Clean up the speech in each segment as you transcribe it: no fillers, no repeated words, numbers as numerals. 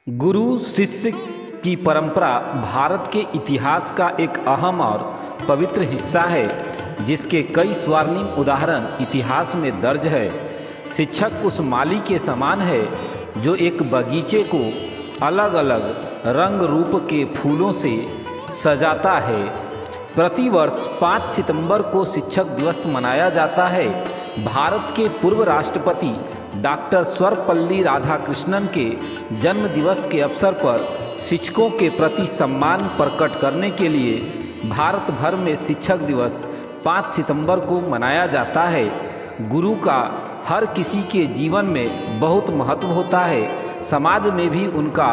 गुरु शिष्य की परंपरा भारत के इतिहास का एक अहम और पवित्र हिस्सा है, जिसके कई स्वर्णिम उदाहरण इतिहास में दर्ज है। शिक्षक उस माली के समान है जो एक बगीचे को अलग अलग रंग रूप के फूलों से सजाता है। प्रतिवर्ष 5 सितंबर को शिक्षक दिवस मनाया जाता है। भारत के पूर्व राष्ट्रपति डॉक्टर सर्वपल्ली राधाकृष्णन के जन्म दिवस के अवसर पर शिक्षकों के प्रति सम्मान प्रकट करने के लिए भारत भर में शिक्षक दिवस 5 सितंबर को मनाया जाता है। गुरु का हर किसी के जीवन में बहुत महत्व होता है। समाज में भी उनका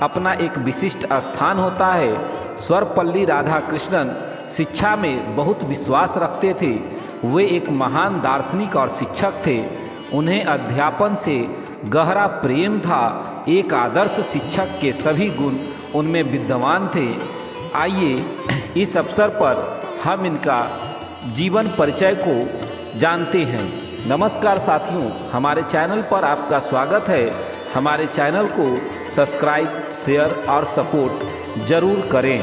अपना एक विशिष्ट स्थान होता है। सर्वपल्ली राधाकृष्णन शिक्षा में बहुत विश्वास रखते थे। वे एक महान दार्शनिक और शिक्षक थे। उन्हें अध्यापन से गहरा प्रेम था। एक आदर्श शिक्षक के सभी गुण उनमें विद्यमान थे। आइए इस अवसर पर हम इनका जीवन परिचय को जानते हैं। नमस्कार साथियों, हमारे चैनल पर आपका स्वागत है। हमारे चैनल को सब्सक्राइब, शेयर और सपोर्ट जरूर करें।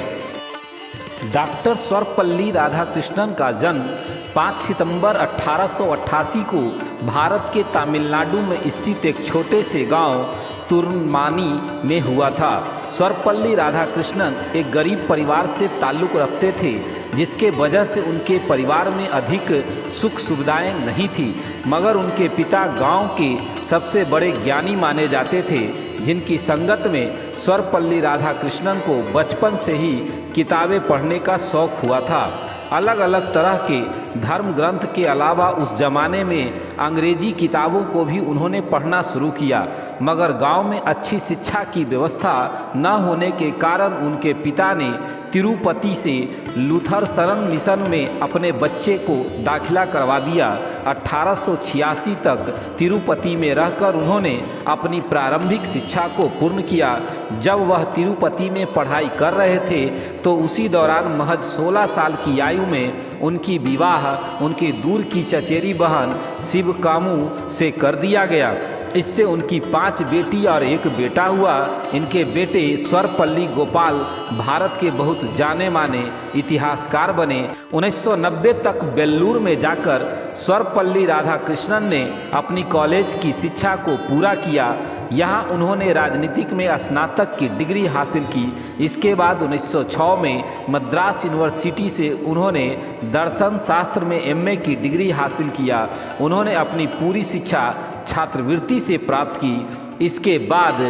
डॉक्टर सर्वपल्ली राधाकृष्णन का जन्म 5 सितंबर 1888 को भारत के तमिलनाडु में स्थित एक छोटे से गांव तुर्मानी में हुआ था। सर्वपल्ली राधाकृष्णन एक गरीब परिवार से ताल्लुक़ रखते थे, जिसके वजह से उनके परिवार में अधिक सुख सुविधाएं नहीं थी। मगर उनके पिता गांव के सबसे बड़े ज्ञानी माने जाते थे, जिनकी संगत में सर्वपल्ली राधाकृष्णन को बचपन से ही किताबें पढ़ने का शौक़ हुआ था। अलग अलग तरह के धर्म ग्रंथ के अलावा उस जमाने में अंग्रेजी किताबों को भी उन्होंने पढ़ना शुरू किया। मगर गांव में अच्छी शिक्षा की व्यवस्था न होने के कारण उनके पिता ने तिरुपति से लूथर शरण मिशन में अपने बच्चे को दाखिला करवा दिया। 1886 तक तिरुपति में रहकर उन्होंने अपनी प्रारंभिक शिक्षा को पूर्ण किया। जब वह तिरुपति में पढ़ाई कर रहे थे तो उसी दौरान महज 16 साल की आयु में उनकी विवाह उनकी दूर की चचेरी बहन शिवकामू से कर दिया गया। इससे उनकी 5 बेटी और 1 बेटा हुआ। इनके बेटे सर्वपल्ली गोपाल भारत के बहुत जाने माने इतिहासकार बने। 1990 तक बेल्लूर में जाकर सर्वपल्ली राधाकृष्णन ने अपनी कॉलेज की शिक्षा को पूरा किया। यहाँ उन्होंने राजनीतिक में स्नातक की डिग्री हासिल की। इसके बाद 1906 में मद्रास यूनिवर्सिटी से उन्होंने दर्शन शास्त्र में एमए की डिग्री हासिल किया। उन्होंने अपनी पूरी शिक्षा छात्रवृत्ति से प्राप्त की। इसके बाद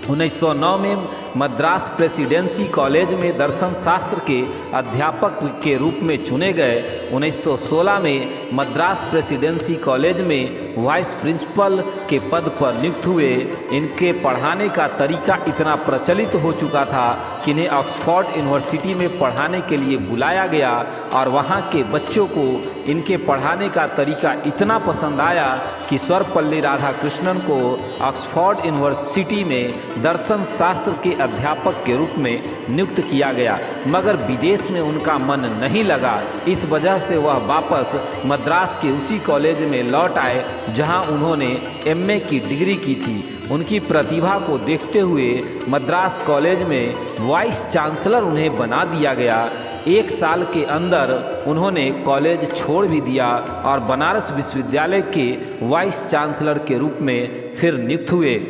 1909 में मद्रास प्रेसिडेंसी कॉलेज में दर्शन शास्त्र के अध्यापक के रूप में चुने गए। 1916 में मद्रास प्रेसिडेंसी कॉलेज में वाइस प्रिंसिपल के पद पर नियुक्त हुए। इनके पढ़ाने का तरीका इतना प्रचलित हो चुका था कि इन्हें ऑक्सफोर्ड यूनिवर्सिटी में पढ़ाने के लिए बुलाया गया और वहाँ के बच्चों को इनके पढ़ाने का तरीका इतना पसंद आया कि सर्वपल्ली राधाकृष्णन को ऑक्सफोर्ड यूनिवर्सिटी में दर्शन शास्त्र के अध्यापक के रूप में नियुक्त किया गया। मगर विदेश में उनका मन नहीं लगा। इस वजह से वह वापस मद्रास के उसी कॉलेज में लौट आए जहां उन्होंने एमए की डिग्री की थी। उनकी प्रतिभा को देखते हुए मद्रास कॉलेज में वाइस चांसलर उन्हें बना दिया गया। 1 साल के अंदर उन्होंने कॉलेज छोड़ भी दिया और बनारस विश्वविद्यालय के वाइस चांसलर के रूप में फिर नियुक्त हुए।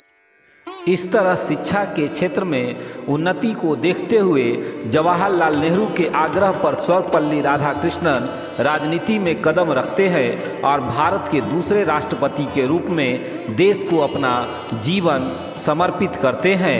इस तरह शिक्षा के क्षेत्र में उन्नति को देखते हुए जवाहरलाल नेहरू के आग्रह पर सर्वपल्ली राधाकृष्णन राजनीति में कदम रखते हैं और भारत के दूसरे राष्ट्रपति के रूप में देश को अपना जीवन समर्पित करते हैं।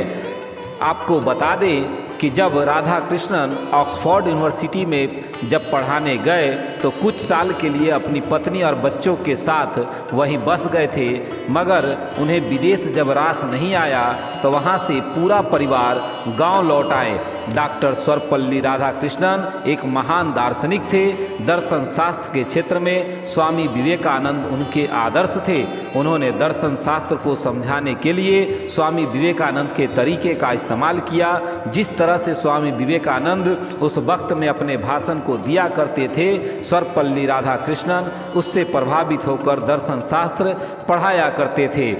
आपको बता दें कि जब राधाकृष्णन ऑक्सफोर्ड यूनिवर्सिटी में जब पढ़ाने गए तो कुछ साल के लिए अपनी पत्नी और बच्चों के साथ वहीं बस गए थे। मगर उन्हें विदेश जब रास नहीं आया तो वहां से पूरा परिवार गांव लौट आए। डॉक्टर सर्वपल्ली राधाकृष्णन एक महान दार्शनिक थे। दर्शन शास्त्र के क्षेत्र में स्वामी विवेकानंद उनके आदर्श थे। उन्होंने दर्शन शास्त्र को समझाने के लिए स्वामी विवेकानंद के तरीके का इस्तेमाल किया। जिस तरह से स्वामी विवेकानंद उस वक्त में अपने भाषण को दिया करते थे, सर्वपल्ली राधाकृष्णन उससे प्रभावित होकर दर्शन शास्त्र पढ़ाया करते थे।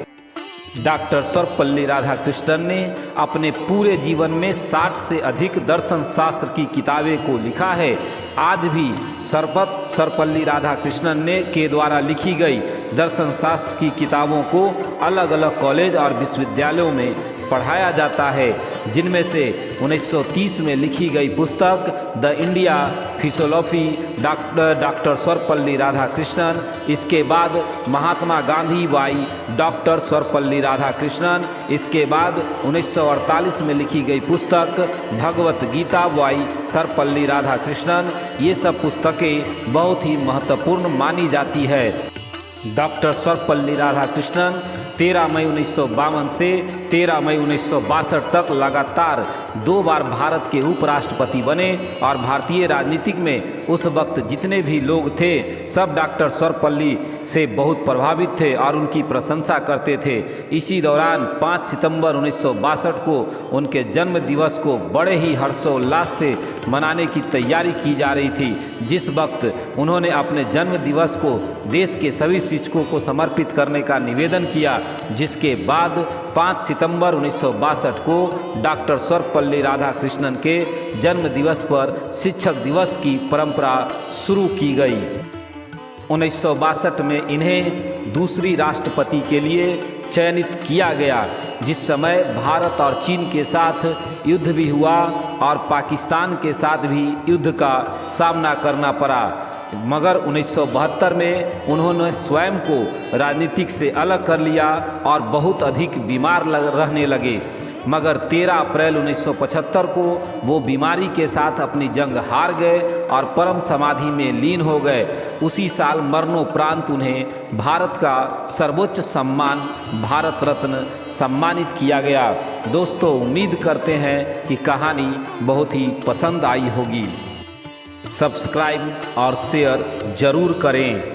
डॉक्टर सर्वपल्ली राधाकृष्णन ने अपने पूरे जीवन में 60 से अधिक दर्शन शास्त्र की किताबें को लिखा है। आज भी सर्वपल्ली राधाकृष्णन ने के द्वारा लिखी गई दर्शन शास्त्र की किताबों को अलग अलग कॉलेज और विश्वविद्यालयों में पढ़ाया जाता है, जिनमें से 1930 में लिखी गई पुस्तक the India philosophy doctor Sarvepalli Radhakrishnan, इसके बाद महात्मा गांधी बाई डॉक्टर सर्वपल्ली राधाकृष्णन, इसके बाद 1948 में लिखी गई पुस्तक भगवत गीता बाई सर्वपल्ली राधाकृष्णन। ये सब पुस्तकें बहुत ही महत्वपूर्ण मानी जाती है। डॉक्टर सर्वपल्ली राधाकृष्णन 13 मई 1952 से 13 मई 1962 तक लगातार 2 बार भारत के उपराष्ट्रपति बने और भारतीय राजनीतिक में उस वक्त जितने भी लोग थे सब डॉक्टर सर्वपल्ली से बहुत प्रभावित थे और उनकी प्रशंसा करते थे। इसी दौरान 5 सितंबर 1962 को उनके जन्म दिवस को बड़े ही हर्षोल्लास से मनाने की तैयारी की जा रही थी, जिस वक्त उन्होंने अपने जन्म दिवस को देश के सभी शिक्षकों को समर्पित करने का निवेदन किया, जिसके बाद 5 सितंबर 1962 को डॉक्टर सर्वपल्ली राधाकृष्णन के जन्म दिवस पर शिक्षक दिवस की परंपरा शुरू की गई। 1962 में इन्हें दूसरी राष्ट्रपति के लिए चयनित किया गया, जिस समय भारत और चीन के साथ युद्ध भी हुआ और पाकिस्तान के साथ भी युद्ध का सामना करना पड़ा। मगर 1972 में उन्होंने स्वयं को राजनीतिक से अलग कर लिया और बहुत अधिक बीमार रहने लगे। मगर 13 अप्रैल 1975 को वो बीमारी के साथ अपनी जंग हार गए और परम समाधि में लीन हो गए। उसी साल मरणोपरांत उन्हें भारत का सर्वोच्च सम्मान भारत रत्न सम्मानित किया गया। दोस्तों, उम्मीद करते हैं कि कहानी बहुत ही पसंद आई होगी। सब्सक्राइब और शेयर ज़रूर करें।